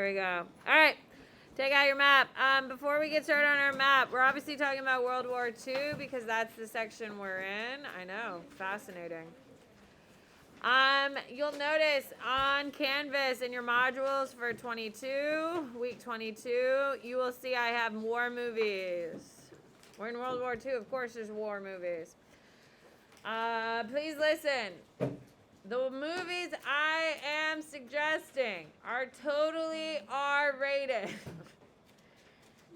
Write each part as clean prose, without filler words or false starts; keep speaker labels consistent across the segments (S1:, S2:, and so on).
S1: There we go. All right. Take out your map. Before we get started on our map, we're obviously talking about World War II because that's the section we're in. I know. Fascinating. You'll notice on Canvas in your modules for 22, week 22, you will see I have war movies. We're in World War II. Of course there's war movies. Please listen. The movies I am suggesting are totally R-rated.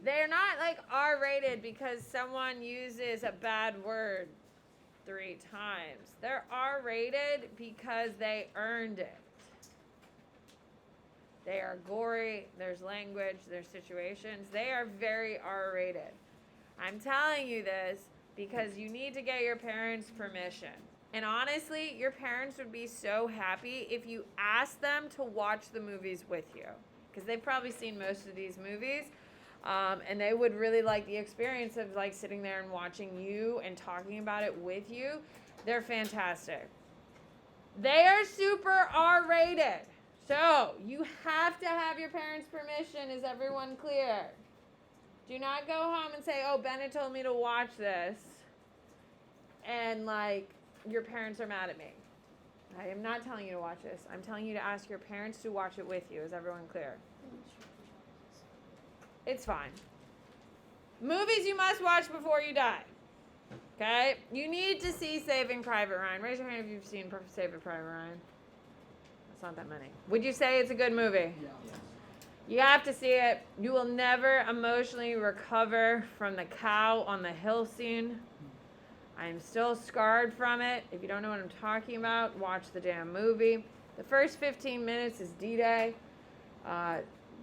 S1: They're not like R-rated because someone uses a bad word 3 times. They're R-rated because they earned it. They are gory, there's language, there's situations. They are very R-rated. I'm telling you this because you need to get your parents' permission. And honestly, your parents would be so happy if you asked them to watch the movies with you. Because they've probably seen most of these movies. And they would really like the experience of like sitting there and watching you and talking about it with you. They're fantastic. They are super R-rated. So you have to have your parents' permission. Is everyone clear? Do not go home and say, oh, Bennett told me to watch this. And like, your parents are mad at me. I am not telling you to watch this. I'm telling you to ask your parents to watch it with you. Is everyone clear? It's fine. Movies you must watch before you die. Okay? You need to see Saving Private Ryan. Raise your hand if you've seen Saving Private Ryan. That's not that many. Would you say it's a good movie? Yeah. You have to see it. You will never emotionally recover from the cow on the hill scene. I am still scarred from it. If you don't know what I'm talking about, watch the damn movie. The first 15 minutes is D-Day.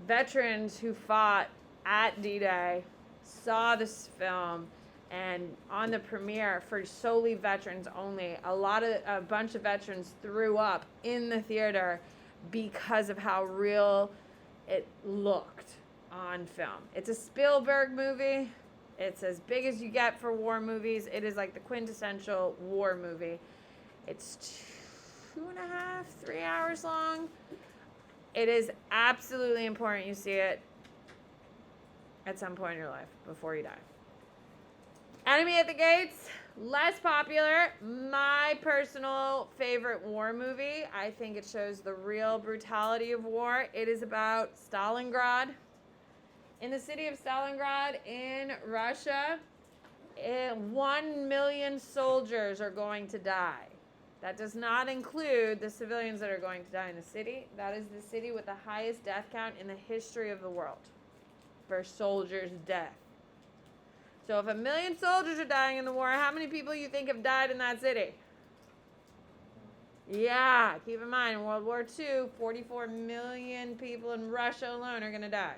S1: Veterans who fought at D-Day saw this film, and on the premiere for solely veterans only, a bunch of veterans threw up in the theater because of how real it looked on film. It's a Spielberg movie. It's as big as you get for war movies. It is like the quintessential war movie. It's 2.5, 3 hours long. It is absolutely important you see it at some point in your life before you die. Enemy at the Gates, less popular. My personal favorite war movie. I think it shows the real brutality of war. It is about Stalingrad. In the city of Stalingrad in Russia, 1 million soldiers are going to die. That does not include the civilians that are going to die in the city. That is the city with the highest death count in the history of the world for soldiers' death. So if 1 million soldiers are dying in the war, how many people you think have died in that city? Yeah, keep in mind, in World War II, 44 million people in Russia alone are going to die.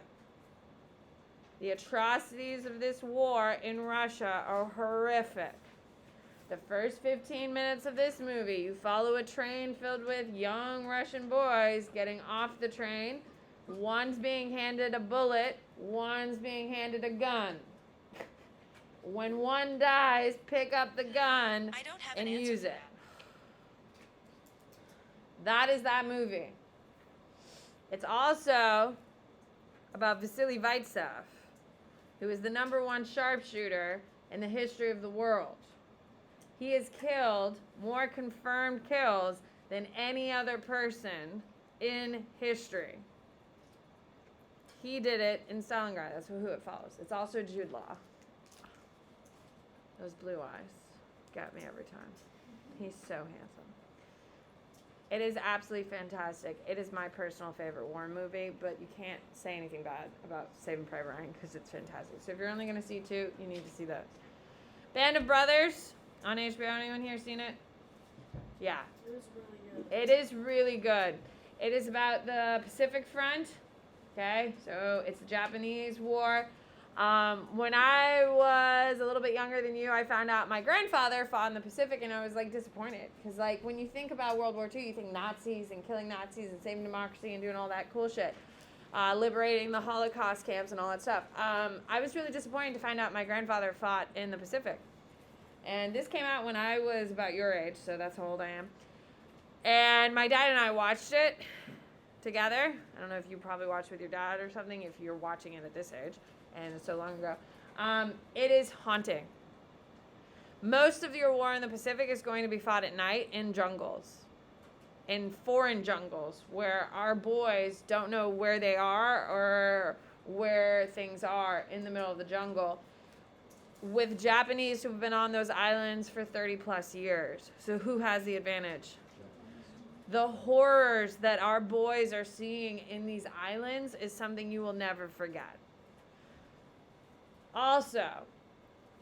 S1: The atrocities of this war in Russia are horrific. The first 15 minutes of this movie, you follow a train filled with young Russian boys getting off the train. One's being handed a bullet, one's being handed a gun. When one dies, pick up the gun and use it. That is that movie. It's also about Vasily Zaitsev, who is the #1 sharpshooter in the history of the world. He has killed more confirmed kills than any other person in history. He did it in Stalingrad. That's who it follows. It's also Jude Law. Those blue eyes got me every time. He's so handsome. It is absolutely fantastic. It is my personal favorite war movie, but you can't say anything bad about Saving Private Ryan because it's fantastic. So if you're only going to see 2, you need to see those. Band of Brothers on HBO. Anyone here seen it? Yeah.
S2: It was really good.
S1: It is really good. It is about the Pacific Front. Okay, so it's the Japanese War. When I was a little bit younger than you, I found out my grandfather fought in the Pacific, and I was like disappointed because like when you think about World War II, you think Nazis and killing Nazis and saving democracy and doing all that cool shit, liberating the Holocaust camps and all that stuff. I was really disappointed to find out my grandfather fought in the Pacific, and this came out when I was about your age, so that's how old I am. And my dad and I watched it. together. I don't know if you probably watched with your dad or something, if you're watching it at this age, and it's so long ago. It is haunting. Most of your war in the Pacific is going to be fought at night in jungles, in foreign jungles, where our boys don't know where they are or where things are in the middle of the jungle, with Japanese who've been on those islands for 30 plus years. So who has the advantage? The horrors that our boys are seeing in these islands is something you will never forget. Also,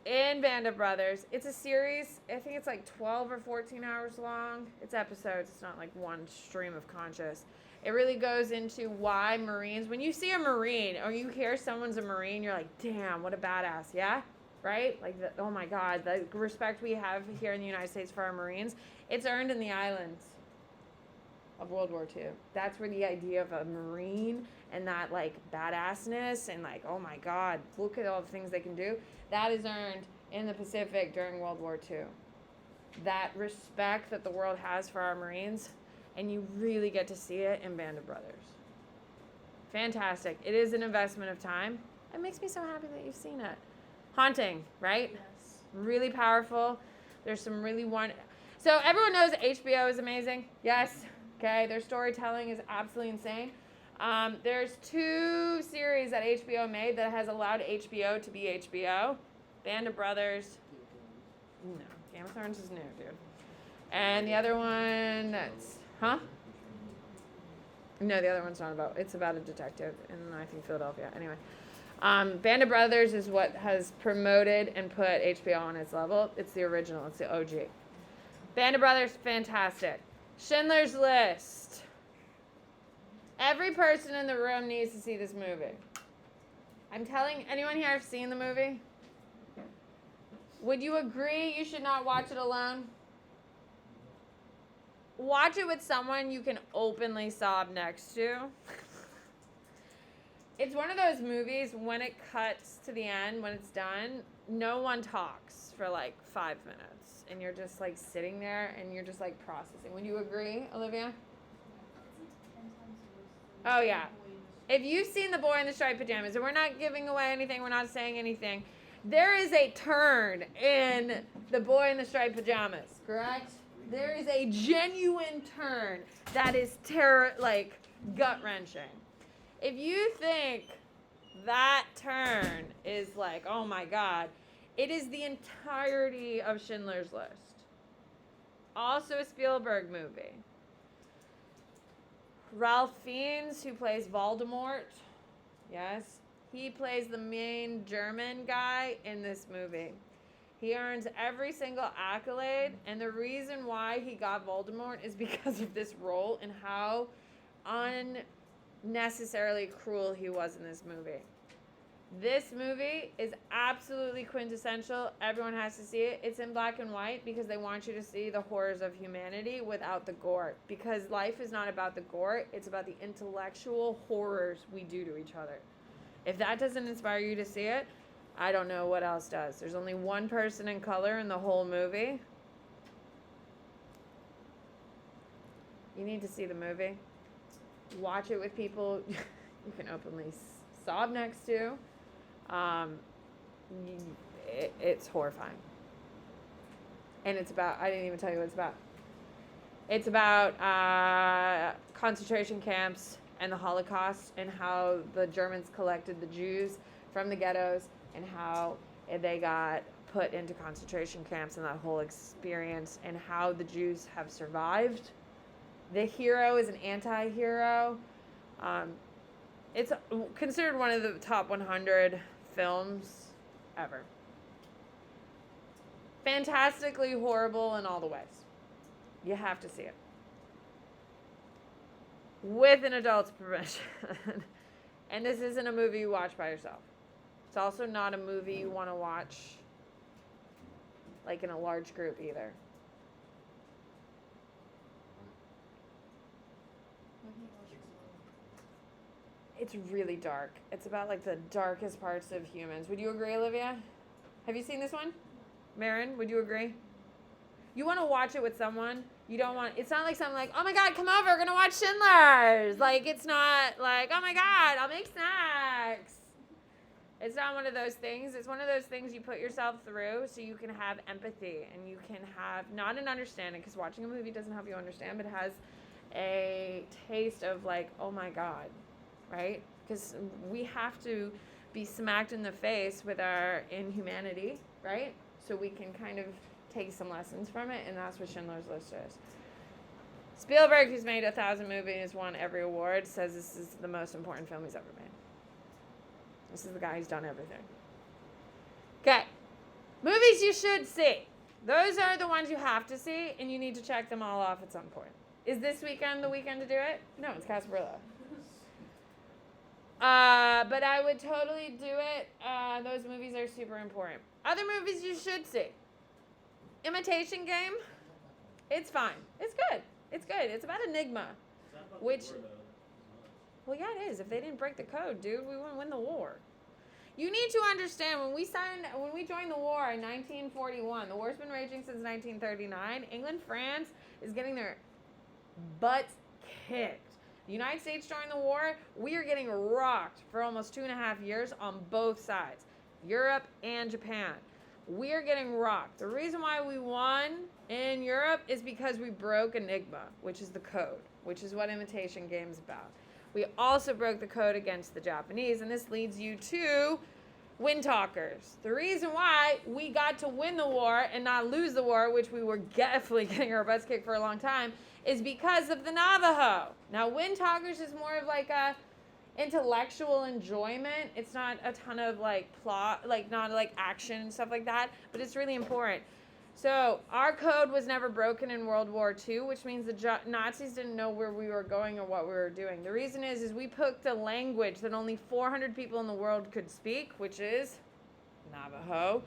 S1: in Band of Brothers, it's a series. I think it's like 12 or 14 hours long. It's episodes. It's not like one stream of conscious. It really goes into why Marines, when you see a Marine or you hear someone's a Marine, you're like, damn, what a badass, yeah? Right? Like, oh my God, the respect we have here in the United States for our Marines, it's earned in the islands of World War II. That's where the idea of a Marine and that like badassness and like, oh my God, look at all the things they can do, that is earned in the Pacific during World War II. That respect that the world has for our Marines, and you really get to see it in Band of Brothers. Fantastic. It is an investment of time. It makes me so happy that you've seen it. Haunting, right?
S2: Yes.
S1: Really powerful. There's some really So everyone knows HBO is amazing. Yes. Okay. Their storytelling is absolutely insane. There's 2 series that HBO made that has allowed HBO to be HBO. Band of Brothers. No. Game of Thrones is new, dude. And the other one that's, huh? No, the other one's not about, it's about a detective in, I think, Philadelphia. Anyway. Band of Brothers is what has promoted and put HBO on its level. It's the original. It's the OG. Band of Brothers, fantastic. Schindler's List. Every person in the room needs to see this movie. I'm telling, anyone here have seen the movie? Would you agree you should not watch it alone? Watch it with someone you can openly sob next to. It's one of those movies, when it cuts to the end, when it's done, no one talks for like 5 minutes. And you're just like sitting there and you're just like processing. Would you agree, Olivia? Oh, yeah. If you've seen The Boy in the Striped Pajamas, and we're not giving away anything, we're not saying anything, there is a turn in The Boy in the Striped Pajamas, correct? There is a genuine turn that is like gut-wrenching. If you think that turn is like, oh my God, it is the entirety of Schindler's List. Also a Spielberg movie. Ralph Fiennes, who plays Voldemort, yes, he plays the main German guy in this movie. He earns every single accolade, and the reason why he got Voldemort is because of this role and how unnecessarily cruel he was in this movie. This movie is absolutely quintessential. Everyone has to see it. It's in black and white because they want you to see the horrors of humanity without the gore. Because life is not about the gore, it's about the intellectual horrors we do to each other. If that doesn't inspire you to see it, I don't know what else does. There's only one person in color in the whole movie. You need to see the movie. Watch it with people you can openly sob next to. It's horrifying. And it's about, I didn't even tell you what it's about. It's about concentration camps and the Holocaust and how the Germans collected the Jews from the ghettos and how they got put into concentration camps and that whole experience and how the Jews have survived. The hero is an anti-hero. It's considered one of the top 100 films ever. Fantastically horrible in all the ways. You have to see it. With an adult's permission. And this isn't a movie you watch by yourself. It's also not a movie you want to watch like in a large group either. It's really dark. It's about like the darkest parts of humans. Would you agree, Olivia? Have you seen this one? Marin, would you agree? You want to watch it with someone You don't want, it's not like something like, oh my God, come over, we're going to watch Schindler's. Like, it's not like, oh my God, I'll make snacks. It's not one of those things. It's one of those things you put yourself through so you can have empathy and you can have, not an understanding, because watching a movie doesn't help you understand, but it has a taste of like, oh my God, right? Because we have to be smacked in the face with our inhumanity, right? So we can kind of take some lessons from it, and that's what Schindler's List is. Spielberg, who's made 1,000 movies, won every award, says this is the most important film he's ever made. This is the guy who's done everything. Okay. Movies you should see. Those are the ones you have to see, and you need to check them all off at some point. Is this weekend the weekend to do it? No, it's Casablanca. But I would totally do it. Those movies are super important. Other movies you should see. Imitation Game. It's fine. It's good. It's good. It's about Enigma. Which, well, yeah, it is. If they didn't break the code, dude, we wouldn't win the war. You need to understand, when we joined the war in 1941, the war's been raging since 1939. England, France is getting their butts kicked. The United States joined the war. We are getting rocked for almost 2.5 years on both sides, Europe and Japan. We are getting rocked. The reason why we won in Europe is because we broke Enigma, which is the code, which is what Imitation Game is about. We also broke the code against the Japanese, and this leads you to Wind Talkers. The reason why we got to win the war and not lose the war, which we were definitely getting our butts kicked for a long time, is because of the Navajo. Now, Wind Talkers is more of like a intellectual enjoyment. It's not a ton of like plot, like not like action and stuff like that, but it's really important. So our code was never broken in World War II, which means the Nazis didn't know where we were going or what we were doing. The reason is we picked a language that only 400 people in the world could speak, which is Navajo.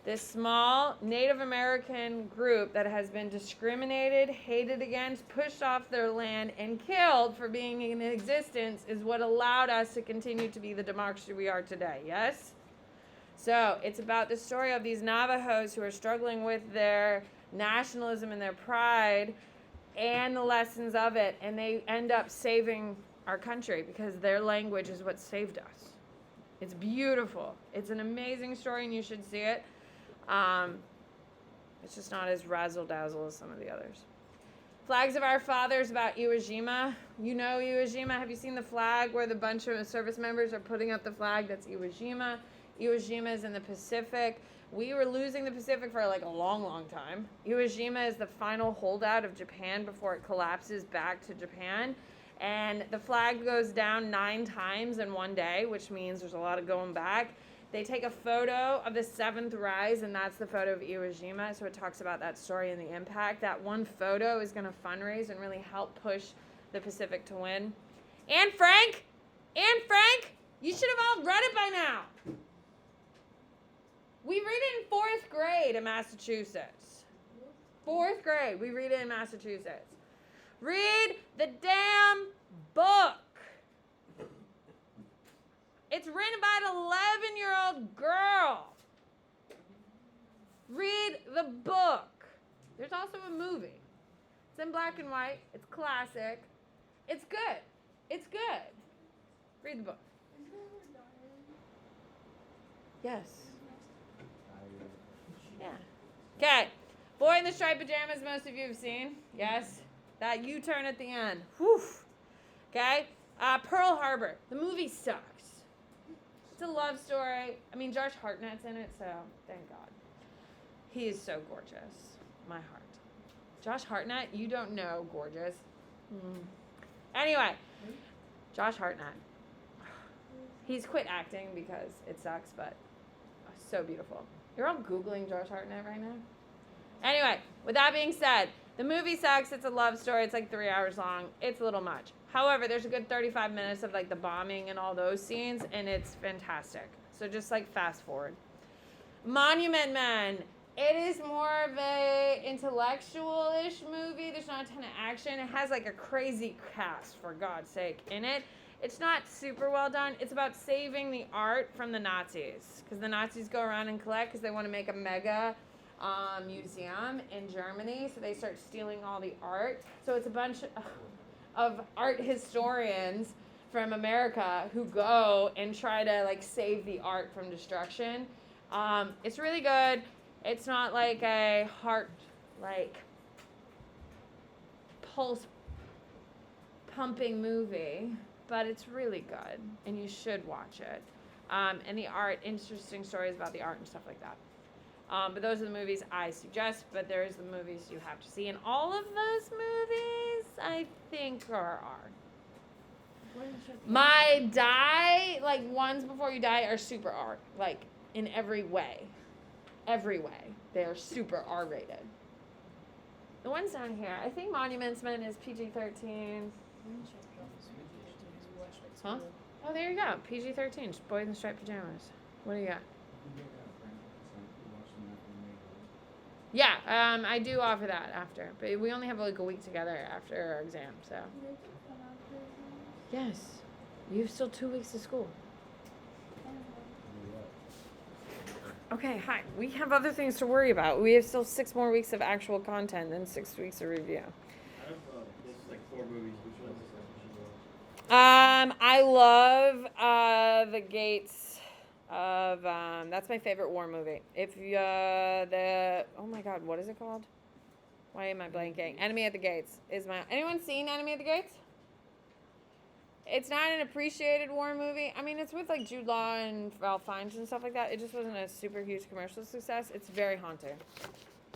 S1: This small Native American group that has been discriminated, hated against, pushed off their land, and killed for being in existence is what allowed us to continue to be the democracy we are today, yes? So it's about the story of these Navajos who are struggling with their nationalism and their pride and the lessons of it, and they end up saving our country because their language is what saved us. It's beautiful. It's an amazing story, and you should see it. It's just not as razzle-dazzle as some of the others. Flags of Our Fathers about Iwo Jima. You know Iwo Jima. Have you seen the flag where the bunch of service members are putting up the flag? That's Iwo Jima. Iwo Jima is in the Pacific. We were losing the Pacific for like a long, long time. Iwo Jima is the final holdout of Japan before it collapses back to Japan. And the flag goes down 9 times in one day, which means there's a lot of going back. They take a photo of the 7th rise, and that's the photo of Iwo Jima. So it talks about that story and the impact. That one photo is going to fundraise and really help push the Pacific to win. Anne Frank, you should have all read it by now. We read it in 4th grade in Massachusetts. 4th grade, we read it in Massachusetts. Read the damn book. It's written by an 11-year-old girl. Read the book. There's also a movie. It's in black and white. It's classic. It's good. It's good. Read the book. Yes. Yeah. Okay. Boy in the Striped Pajamas, most of you have seen. Yes. That U-turn at the end. Whew. Okay. Pearl Harbor. The movie sucks. It's a love story. I mean, Josh Hartnett's in it, so thank God. He is so gorgeous. My heart. Josh Hartnett, you don't know gorgeous. Anyway, Josh Hartnett. He's quit acting because it sucks, but so beautiful. You're all Googling Josh Hartnett right now? Anyway, with that being said, the movie sucks. It's a love story. It's like 3 hours long. It's a little much. However, there's a good 35 minutes of like the bombing and all those scenes, and it's fantastic. So just like fast forward. Monument Men. It is more of a intellectual-ish movie. There's not a ton of action. It has like a crazy cast, for God's sake, in it. It's not super well done. It's about saving the art from the Nazis, because the Nazis go around and collect because they want to make a mega museum in Germany, so they start stealing all the art. So it's a bunch of art historians from America who go and try to like save the art from destruction. It's really good. It's not like a heart like pulse pumping movie, but it's really good and you should watch it. And the art, interesting stories about the art and stuff like that. But those are the movies I suggest, but there's the movies you have to see. And all of those movies, I think, are My Die, like Ones Before You Die, are super R, like in every way. Every way. They are super R-rated. The ones down here, I think Monuments Men is PG-13. Huh? Oh, there you go. PG-13, Boys in Striped Pajamas. What do you got? Yeah, I do offer that after, but we only have like a week together after our exam, so. Yes, you have still 2 weeks of school. Okay, hi. We have other things to worry about. We have still 6 more weeks of actual content and 6 weeks of review.
S2: I have like 4 movies. Which ones is
S1: I love The Gates of that's my favorite war movie. If you oh my god, what is it called? Why am I blanking? Enemy at the Gates is my. Anyone seen Enemy at the Gates? It's not an appreciated war movie. I mean, it's with like Jude Law and Ralph Fiennes and stuff like that. It just wasn't a super huge commercial success. It's very haunting.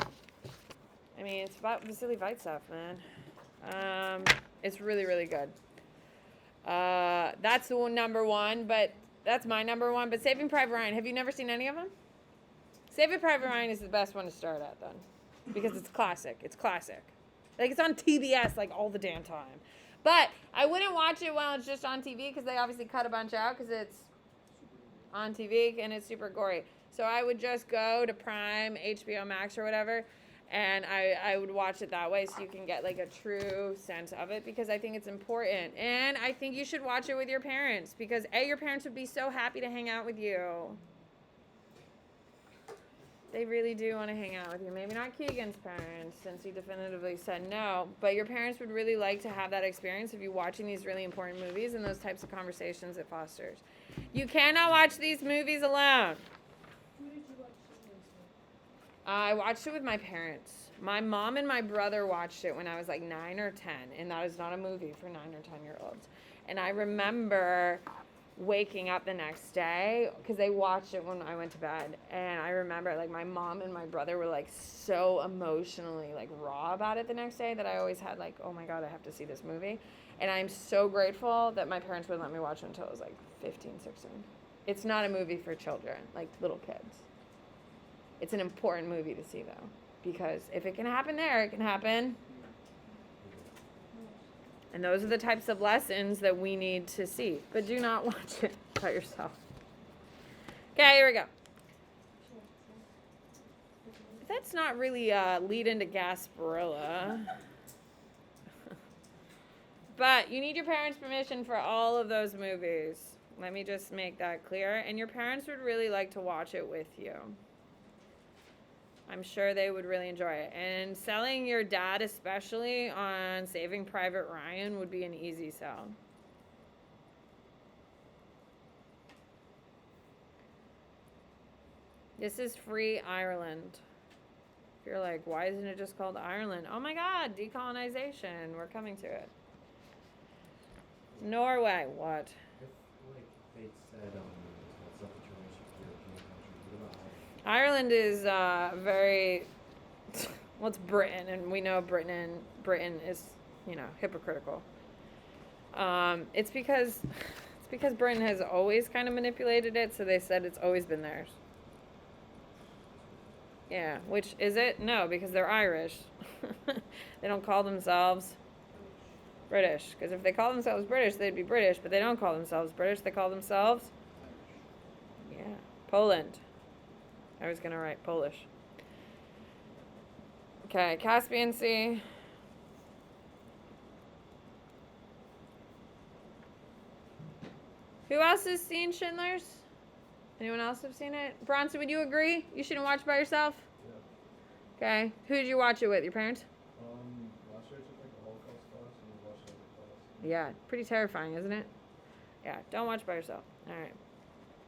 S1: I mean, it's about Vasily Vaitsov, man. It's really, really good. That's the number one, but that's my number one. But Saving Private Ryan, have you never seen any of them? Saving Private Ryan is the best one to start at then, because it's classic. It's classic. Like it's on TBS like all the damn time. But I wouldn't watch it while it's just on TV because they obviously cut a bunch out because it's on TV and it's super gory. So I would just go to Prime, HBO Max or whatever, and I would watch it that way so you can get like a true sense of it because I think it's important. And I think you should watch it with your parents because your parents would be so happy to hang out with you. They really do want to hang out with you. Maybe not Keegan's parents, since he definitively said no, but your parents would really like to have that experience of you watching these really important movies and those types of conversations it fosters. You cannot watch these movies alone.
S3: Who did you watch it with?
S1: I watched it with my parents. My mom and my brother watched it when I was like 9 or 10, and that is not a movie for 9 or 10-year-olds. And I remember waking up the next day because they watched it when I went to bed, and I remember like my mom and my brother were like so emotionally like raw about it the next day that I always had like, oh my god, I have to see this movie. And I'm so grateful that my parents would let me watch it until I was like 15, 16. It's not a movie for children, like little kids. It's an important movie to see though, because if it can happen there, it can happen. And those are the types of lessons that we need to see. But do not watch it by yourself. Okay, here we go. That's not really a lead into Gasparilla. But you need your parents' permission for all of those movies. Let me just make that clear. And your parents would really like to watch it with you. I'm sure they would really enjoy it. And selling your dad, especially on Saving Private Ryan, would be an easy sell. This is Free Ireland. If you're like, why isn't it just called Ireland? Oh my God, decolonization. We're coming to it. Norway, what?
S2: If, like, fate said, self-determination for European countries, what about
S1: Ireland is very, well, it's Britain, and we know Britain is, hypocritical. It's because Britain has always kind of manipulated it, so they said it's always been theirs. Yeah, which is it? No, because they're Irish. They don't call themselves British, because if they call themselves British, they'd be British, but they don't call themselves British, they call themselves, Poland. I was going to write Polish. Okay, Caspian Sea. Who else has seen Schindler's? Anyone else have seen it? Bronson, would you agree? You shouldn't watch by yourself? Okay. Who did you watch it with? Your parents?
S2: Last year I took like a Holocaust class and we watched every class.
S1: Yeah. Pretty terrifying, isn't it? Yeah. Don't watch by yourself. All right.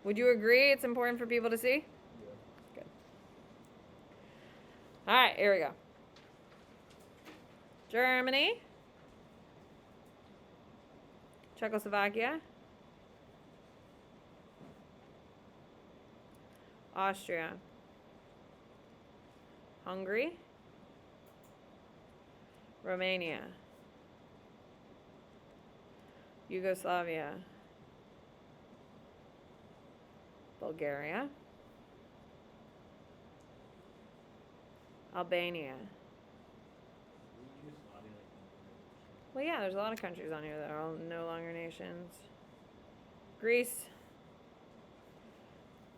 S1: Would you agree it's important for people to see?
S2: Yeah.
S1: Good. All right. Here we go. Germany. Czechoslovakia. Austria. Hungary. Romania. Yugoslavia. Bulgaria. Albania. Well, yeah, there's a lot of countries on here that are all no longer nations. Greece.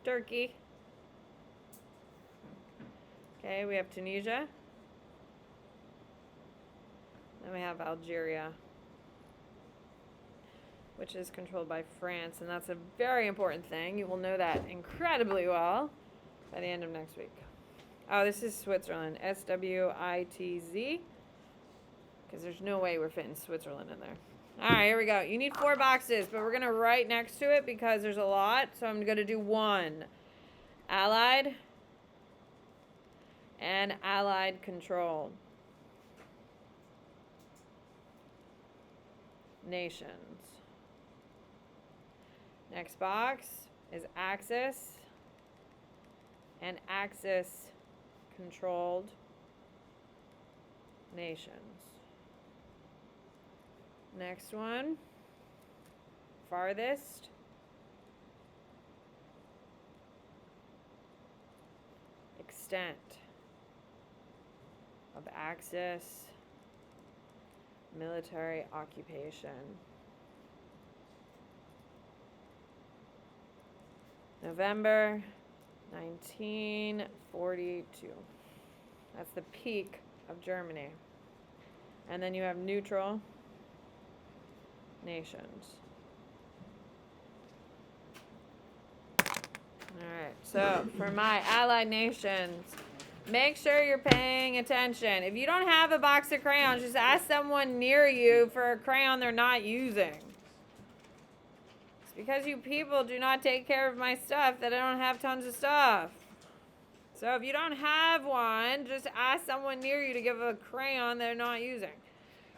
S1: Turkey. Okay, we have Tunisia. Then we have Algeria, which is controlled by France, and that's a very important thing. You will know that incredibly well by the end of next week. Oh, this is Switzerland. SWITZ. Because there's no way we're fitting Switzerland in there. All right, here we go. You need 4 boxes, but we're going to write next to it because there's a lot. So I'm going to do 1. Allied and Allied controlled. Nations. Next box is Axis and Axis controlled nations. Next one, farthest. Extent of Axis military occupation. November 1942. That's the peak of Germany. And then you have neutral nations. Alright, so for my allied nations, make sure you're paying attention. If you don't have a box of crayons, just ask someone near you for a crayon they're not using. It's because you people do not take care of my stuff that I don't have tons of stuff. So if you don't have one, just ask someone near you to give a crayon they're not using.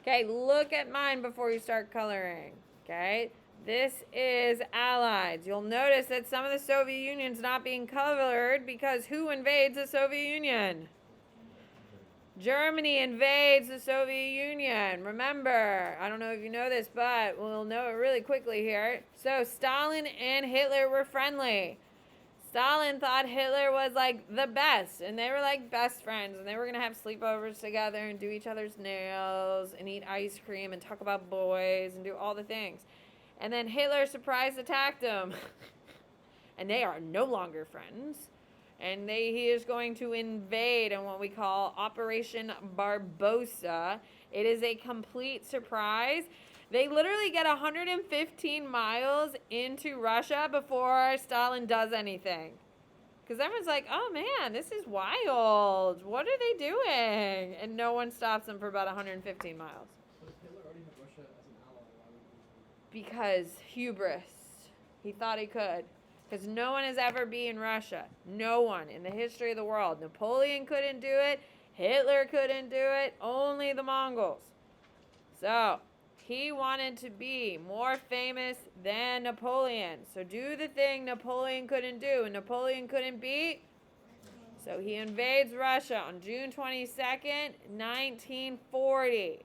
S1: Okay, look at mine before you start coloring. Okay, this is Allied. You'll notice that some of the Soviet Union's not being colored because who invades the Soviet Union? Germany invades the Soviet Union. Remember, I don't know if you know this, but we'll know it really quickly here. So Stalin and Hitler were friendly. Stalin thought Hitler was like the best, and they were like best friends, and they were gonna have sleepovers together and do each other's nails and eat ice cream and talk about boys and do all the things. And then Hitler surprise attacked them, and they are no longer friends. And he is going to invade in what we call Operation Barbarossa. It is a complete surprise. They literally get 115 miles into Russia before Stalin does anything. Because everyone's like, oh man, this is wild. What are they doing? And no one stops them for about 115 miles.
S2: But if Hitler already had Russia as an ally, why would he?
S1: Because hubris. He thought he could. Because no one has ever been in Russia. No one in the history of the world. Napoleon couldn't do it. Hitler couldn't do it. Only the Mongols. So he wanted to be more famous than Napoleon. So do the thing Napoleon couldn't do and Napoleon couldn't beat. So he invades Russia on June 22nd, 1940.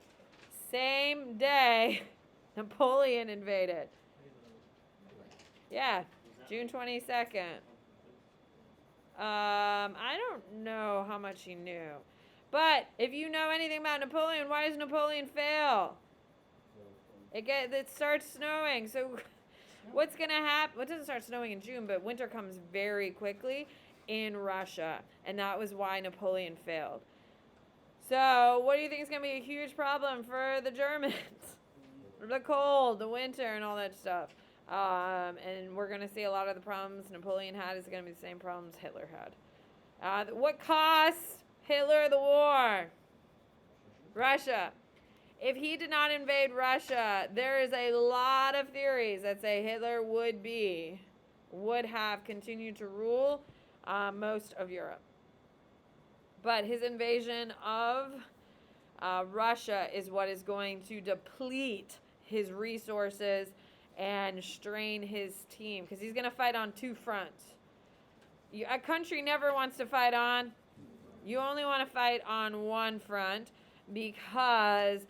S1: Same day Napoleon invaded. Yeah, June 22nd. I don't know how much he knew. But if you know anything about Napoleon, why does Napoleon fail? It starts snowing. So what's going to happen? Well, it doesn't start snowing in June, but winter comes very quickly in Russia. And that was why Napoleon failed. So what do you think is going to be a huge problem for the Germans? The cold, the winter, and all that stuff. And we're going to see a lot of the problems Napoleon had is going to be the same problems Hitler had. What costs Hitler of the war. Russia. If he did not invade Russia, there is a lot of theories that say Hitler would have continued to rule most of Europe. But his invasion of Russia is what is going to deplete his resources and strain his team, because he's going to fight on two fronts. A country never wants to fight on. You only want to fight on one front, because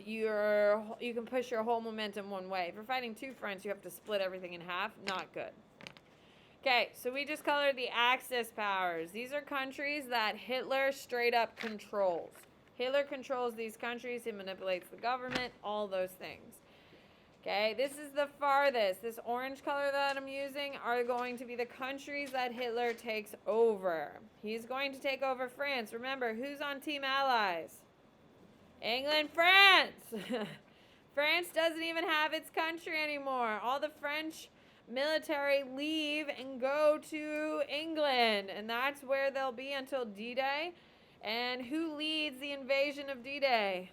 S1: you can push your whole momentum one way. If you're fighting two fronts, you have to split everything in half. Not good. Okay, so we just colored the Axis powers. These are countries that Hitler straight up controls. Hitler controls these countries. He manipulates the government, all those things. Okay, this is the farthest. This orange color that I'm using are going to be the countries that Hitler takes over. He's going to take over France. Remember, who's on Team Allies? England, France. France doesn't even have its country anymore. All the French military leave and go to England, and that's where they'll be until D-Day. And who leads the invasion of D-Day?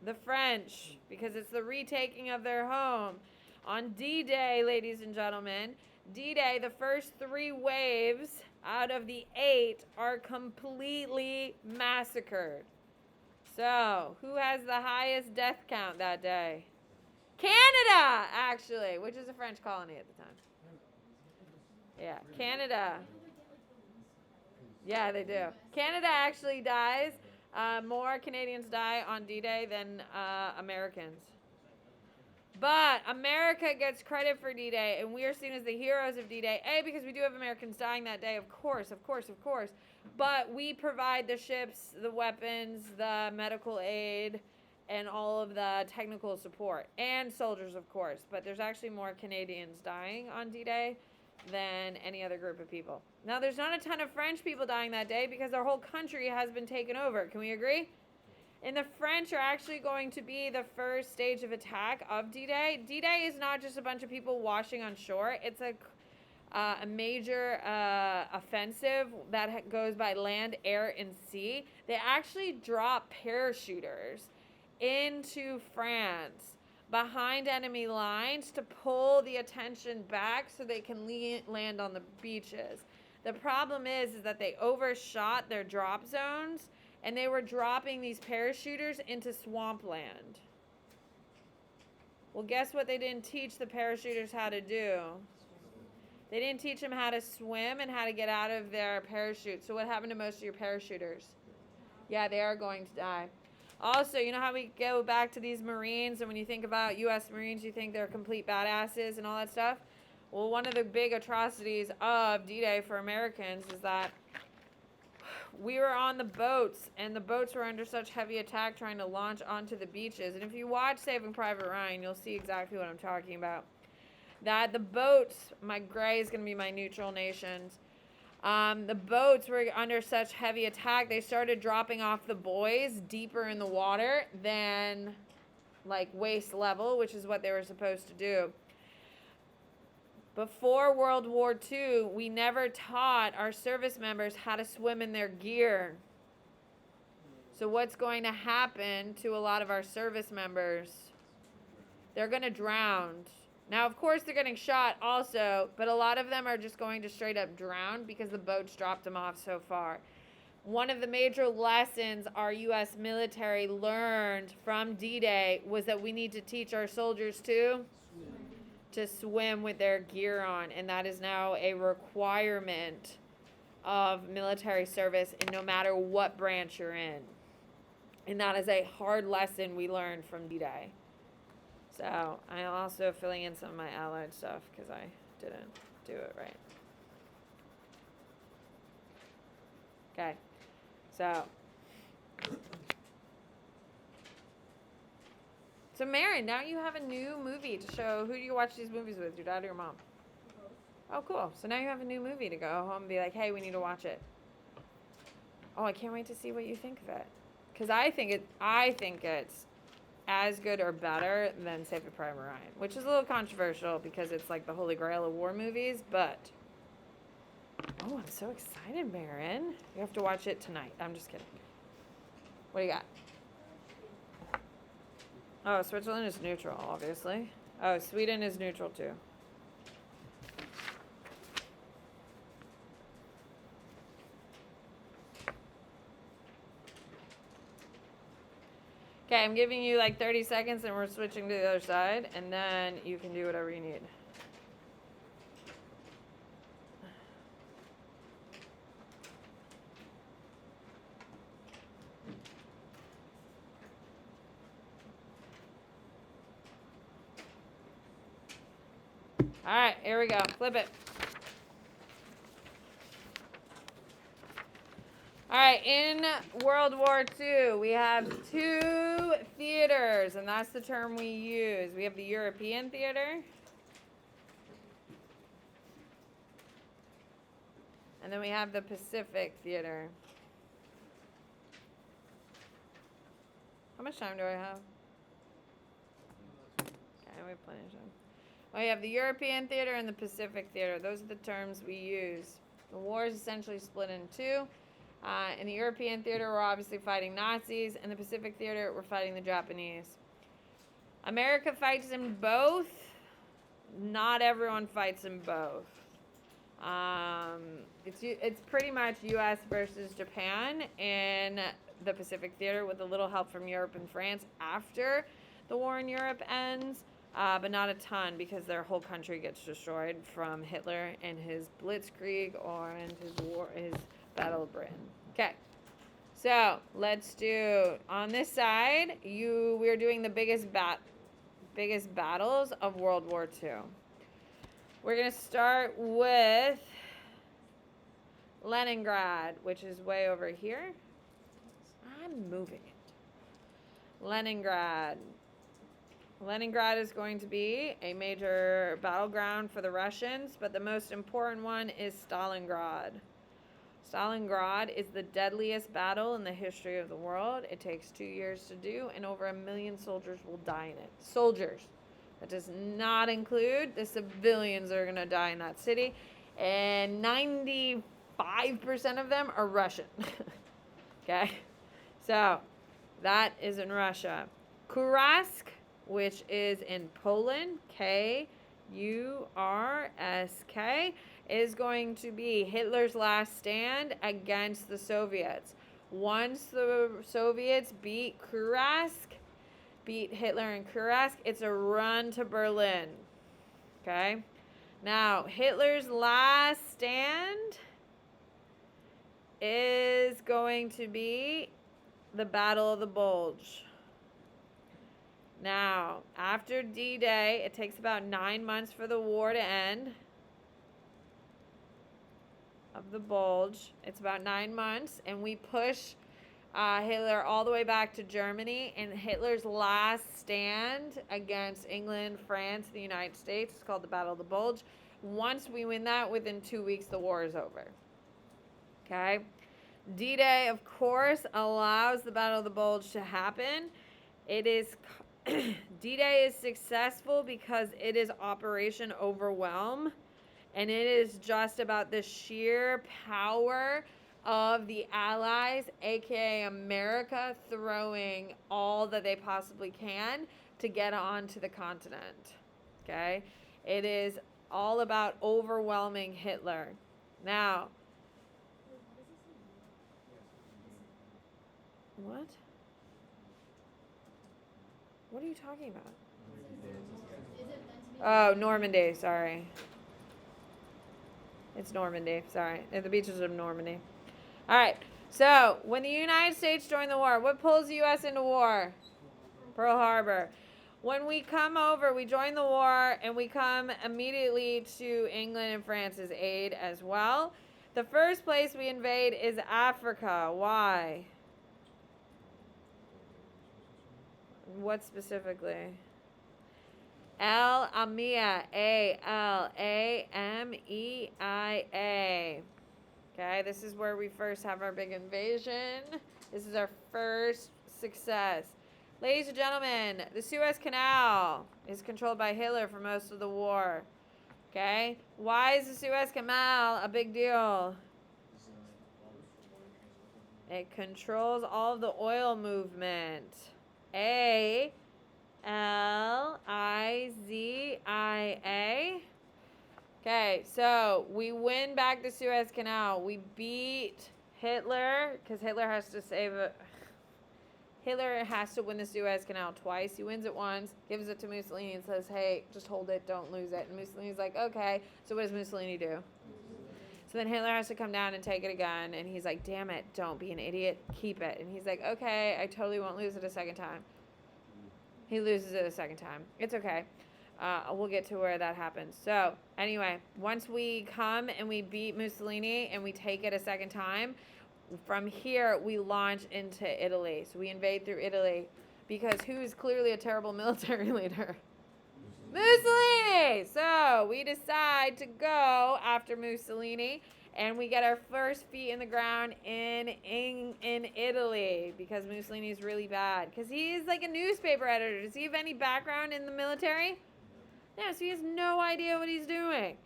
S1: The French, because it's the retaking of their home. On D-Day, ladies and gentlemen, D-Day, the first 3 waves out of the 8 are completely massacred. So, who has the highest death count that day? Canada, actually, which is a French colony at the time. Yeah, Canada. Yeah, they do. Canada actually dies. More Canadians die on D-Day than Americans. But America gets credit for D-Day, and we are seen as the heroes of D-Day. A, because we do have Americans dying that day, of course. But we provide the ships, the weapons, the medical aid, and all of the technical support. And soldiers, of course. But there's actually more Canadians dying on D-Day than any other group of people. Now, there's not a ton of French people dying that day because our whole country has been taken over. Can we agree? And the French are actually going to be the first stage of attack of D-Day. D-Day is not just a bunch of people washing on shore. It's a major offensive that goes by land, air, and sea. They actually drop parachuters into France behind enemy lines to pull the attention back so they can land on the beaches. The problem is that they overshot their drop zones, and they were dropping these parachuters into swampland. Well, guess what they didn't teach the parachuters how to do? They didn't teach them how to swim and how to get out of their parachute. So what happened to most of your parachuters? Yeah, they are going to die. Also, you know how we go back to these Marines, and when you think about U.S. Marines, you think they're complete badasses and all that stuff? Well, one of the big atrocities of D-Day for Americans is that we were on the boats, and the boats were under such heavy attack trying to launch onto the beaches. And if you watch Saving Private Ryan, you'll see exactly what I'm talking about. That the boats, my gray is going to be my neutral nations, the boats were under such heavy attack, they started dropping off the buoys deeper in the water than like waist level, which is what they were supposed to do. Before World War II, we never taught our service members how to swim in their gear. So what's going to happen to a lot of our service members? They're going to drown. Now, of course, they're getting shot also, but a lot of them are just going to straight up drown because the boats dropped them off so far. One of the major lessons our U.S. military learned from D-Day was that we need to teach our soldiers to swim with their gear on, and that is now a requirement of military service, and no matter what branch you're in. And that is a hard lesson we learned from D-Day. So I'm also filling in some of my allied stuff because I didn't do it right. Okay, so Marin, now you have a new movie to show. Who do you watch these movies with, your dad or your mom? Oh, cool. So now you have a new movie to go home and be like, hey, we need to watch it. Oh, I can't wait to see what you think of it. Because I think it's as good or better than Saving Private Ryan, which is a little controversial because it's like the holy grail of war movies, but Oh, I'm so excited, Baron. You have to watch it tonight. I'm just kidding. What do you got? Oh, Switzerland is neutral, obviously. Oh, Sweden is neutral too. Okay, I'm giving you like 30 seconds and we're switching to the other side, and then you can do whatever you need. All right, here we go. Flip it. All right, in World War II, we have two theaters, and that's the term we use. We have the European theater, and then we have the Pacific theater. How much time do I have? Okay, we have plenty of time. Well, we have the European theater and the Pacific theater. Those are the terms we use. The war is essentially split in two. In the European theater, we're obviously fighting Nazis. In the Pacific theater, we're fighting the Japanese. America fights in both. Not everyone fights in both. It's pretty much U.S. versus Japan in the Pacific theater, with a little help from Europe and France after the war in Europe ends, but not a ton, because their whole country gets destroyed from Hitler and his Blitzkrieg and his Battle of Britain. Okay, so let's do on this side. We're doing the biggest battles of World War II. We're gonna start with Leningrad, which is way over here. I'm moving it. Leningrad. Leningrad is going to be a major battleground for the Russians, but the most important one is Stalingrad. Stalingrad is the deadliest battle in the history of the world. It takes 2 years to do, and over 1 million soldiers will die in it. Soldiers. That does not include the civilians that are going to die in that city. And 95% of them are Russian. Okay? So, that is in Russia. Kursk, which is in Poland, Kursk, is going to be Hitler's last stand against the Soviets. Once the Soviets beat Hitler in Kursk, it's a run to Berlin. Okay? Now, Hitler's last stand is going to be the Battle of the Bulge. Now, after D-Day, it takes about 9 months for the war to end. Of the Bulge. It's about 9 months, and we push Hitler all the way back to Germany, and Hitler's last stand against England, France, the United States is called the Battle of the Bulge. Once we win that, within 2 weeks, the war is over. Okay? D-Day, of course, allows the Battle of the Bulge to happen. It is D-Day is successful because it is Operation Overwhelm, and it is just about the sheer power of the Allies, aka America, throwing all that they possibly can to get onto the continent. Okay? It is all about overwhelming Hitler. Now, what? What are you talking about? Oh, Normandy, sorry. It's Normandy, sorry. The beaches of Normandy. All right, so when the United States joined the war, what pulls the U.S. into war? Pearl Harbor. When we come over, we join the war, and we come immediately to England and France's aid as well. The first place we invade is Africa. Why? What specifically? Almeida, Alameia. Okay, this is where we first have our big invasion. This is our first success. Ladies and gentlemen, the Suez Canal is controlled by Hitler for most of the war. Okay? Why is the Suez Canal a big deal? It controls all of the oil movement. Alizia. Okay, so we win back the Suez Canal. We beat Hitler because Hitler has to Hitler has to win the Suez Canal twice. He wins it once, gives it to Mussolini, and says, "Hey, just hold it, don't lose it." And Mussolini's like, "Okay." So what does Mussolini do? So then Hitler has to come down and take it again, and he's like, "Damn it, don't be an idiot, keep it." And he's like, "Okay, I totally won't lose it a second time." He loses it a second time. It's okay. We'll get to where that happens. So anyway, once we come and we beat Mussolini and we take it a second time, from here we launch into Italy. So we invade through Italy because who's clearly a terrible military leader? Mussolini! So we decide to go after Mussolini, and we get our first feet in the ground in Italy because Mussolini's really bad. Because he's like a newspaper editor. Does he have any background in the military? No, so he has no idea what he's doing.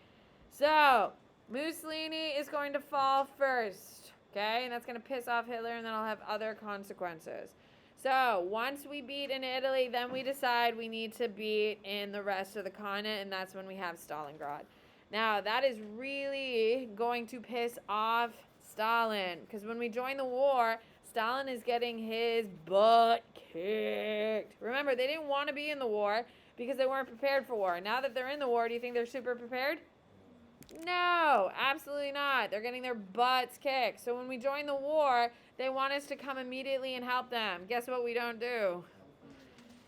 S1: So Mussolini is going to fall first, okay? And that's going to piss off Hitler, and then I'll have other consequences. So once we beat in Italy, then we decide we need to beat in the rest of the continent, and that's when we have Stalingrad. Now, that is really going to piss off Stalin, because when we join the war, Stalin is getting his butt kicked. Remember, they didn't want to be in the war because they weren't prepared for war. Now that they're in the war, do you think they're super prepared? No, absolutely not. They're getting their butts kicked. So when we join the war, they want us to come immediately and help them. Guess what we don't do?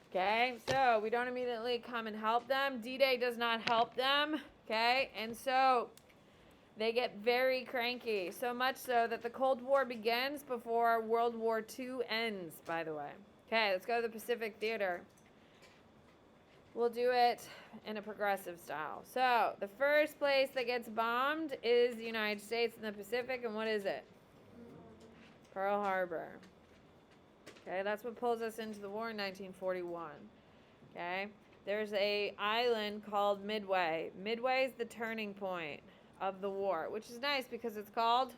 S1: Okay, so we don't immediately come and help them. D-Day does not help them. Okay, and so they get very cranky. So much so that the Cold War begins before World War II ends, by the way. Okay, let's go to the Pacific Theater. We'll do it in a progressive style. So the first place that gets bombed is the United States in the Pacific, and what is it? Pearl Harbor. Okay, that's what pulls us into the war in 1941. Okay, there's a island called Midway. Midway is the turning point of the war, which is nice because it's called,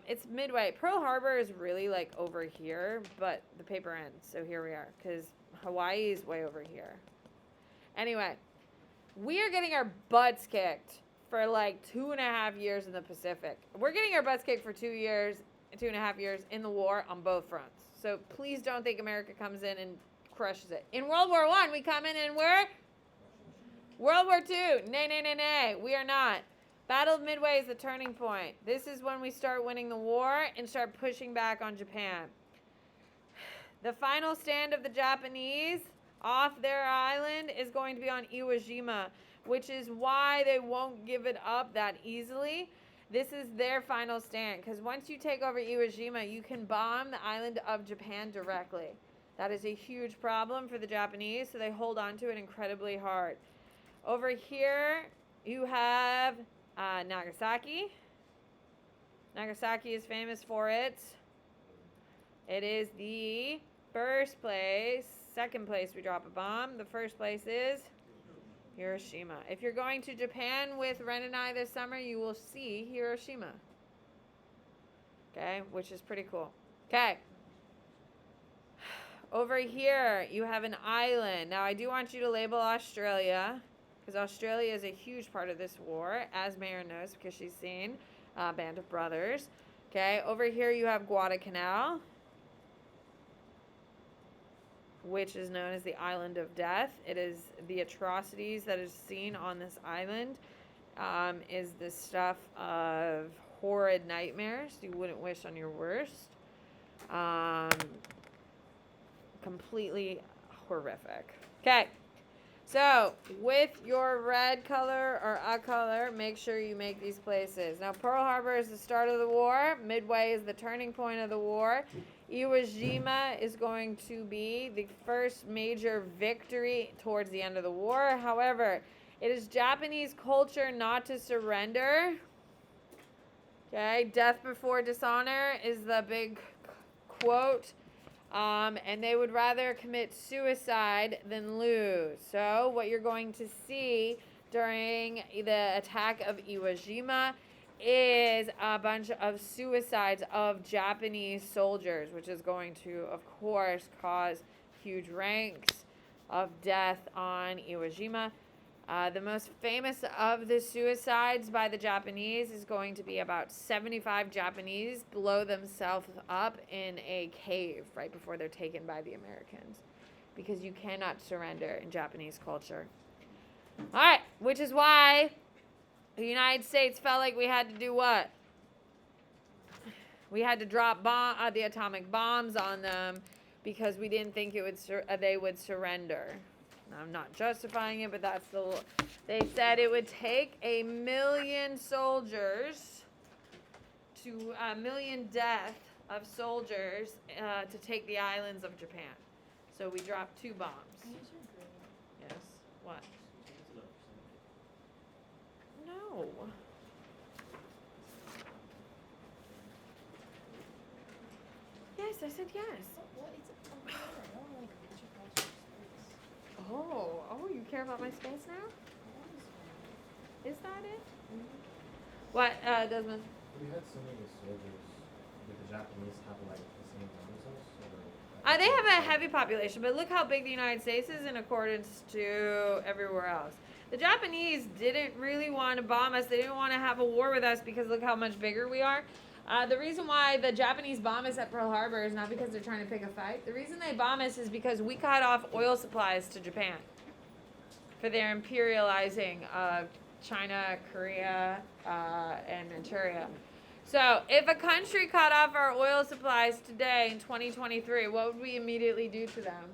S1: it's Midway. Pearl Harbor is really like over here, but the paper ends, so here we are, because Hawaii is way over here. Anyway, we are getting our butts kicked for like 2.5 years in the Pacific. We're getting our butts kicked for 2.5 years in the war on both fronts. So please don't think America comes in and crushes it. In World War I, we come in and we're World War II. Nay. We are not. Battle of Midway is the turning point. This is when we start winning the war and start pushing back on Japan. The final stand of the Japanese off their island is going to be on Iwo Jima, which is why they won't give it up that easily. This is their final stand, because once you take over Iwo Jima, you can bomb the island of Japan directly. That is a huge problem for the Japanese, so they hold on to it incredibly hard. Over here, you have Nagasaki. Nagasaki is famous for it. It is the first place. Second place we drop a bomb. The first place is Hiroshima. If you're going to Japan with Ren and I this summer, you will see Hiroshima. Okay, which is pretty cool. Okay. Over here, you have an island. Now, I do want you to label Australia, because Australia is a huge part of this war, as Maren knows, because she's seen Band of Brothers. Okay, over here you have Guadalcanal, which is known as the Island of Death. It is the atrocities that is seen on this island is the stuff of horrid nightmares you wouldn't wish on your worst. Completely horrific. Okay, so with your red color or a color, make sure you make these places. Now, Pearl Harbor is the start of the war. Midway is the turning point of the war. Iwo Jima is going to be the first major victory towards the end of the war. However, it is Japanese culture not to surrender. Okay, death before dishonor is the big quote. And they would rather commit suicide than lose. So what you're going to see during the attack of Iwo Jima is a bunch of suicides of Japanese soldiers, which is going to, of course, cause huge ranks of death on Iwo Jima. The most famous of the suicides by the Japanese is going to be about 75 Japanese blow themselves up in a cave right before they're taken by the Americans, because you cannot surrender in Japanese culture. All right, which is why the United States felt like we had to do what? We had to drop the atomic bombs on them because we didn't think they would surrender. I'm not justifying it, but that's they said it would take 1 million soldiers to 1 million death of soldiers to take the islands of Japan. So we dropped 2 bombs. Yes. What? No. Yes, I said yes.
S3: What is it? I don't like picture culture space.
S1: Oh, you care about my space now? Is that it? What, Desmond?
S2: We had so many soldiers. Did the Japanese have like the same numbers as us?
S1: They have a heavy population, but look how big the United States is in accordance to everywhere else. The Japanese didn't really want to bomb us. They didn't want to have a war with us because look how much bigger we are. The reason why the Japanese bomb us at Pearl Harbor is not because they're trying to pick a fight. The reason they bomb us is because we cut off oil supplies to Japan for their imperializing of China, Korea, and Manchuria. So if a country cut off our oil supplies today in 2023, what would we immediately do to them?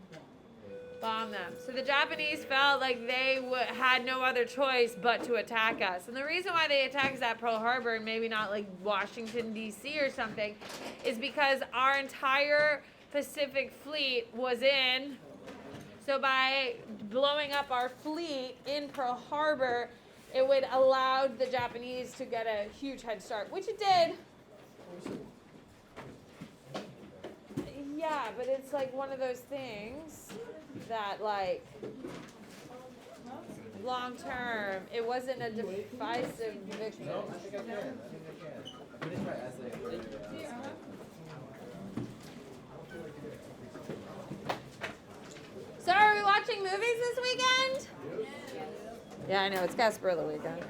S1: Bomb them. So the Japanese felt like they had no other choice but to attack us. And the reason why they attacked us at Pearl Harbor and maybe not like Washington, D.C. or something is because our entire Pacific fleet was in. So by blowing up our fleet in Pearl Harbor, it would allow the Japanese to get a huge head start, which it did. Yeah, but it's like one of those things that, like, long term, it wasn't a decisive victory.
S2: No, I think I can. I'm gonna try essay.
S1: So are we watching movies this weekend? Yeah, I know, it's Gasparilla weekend.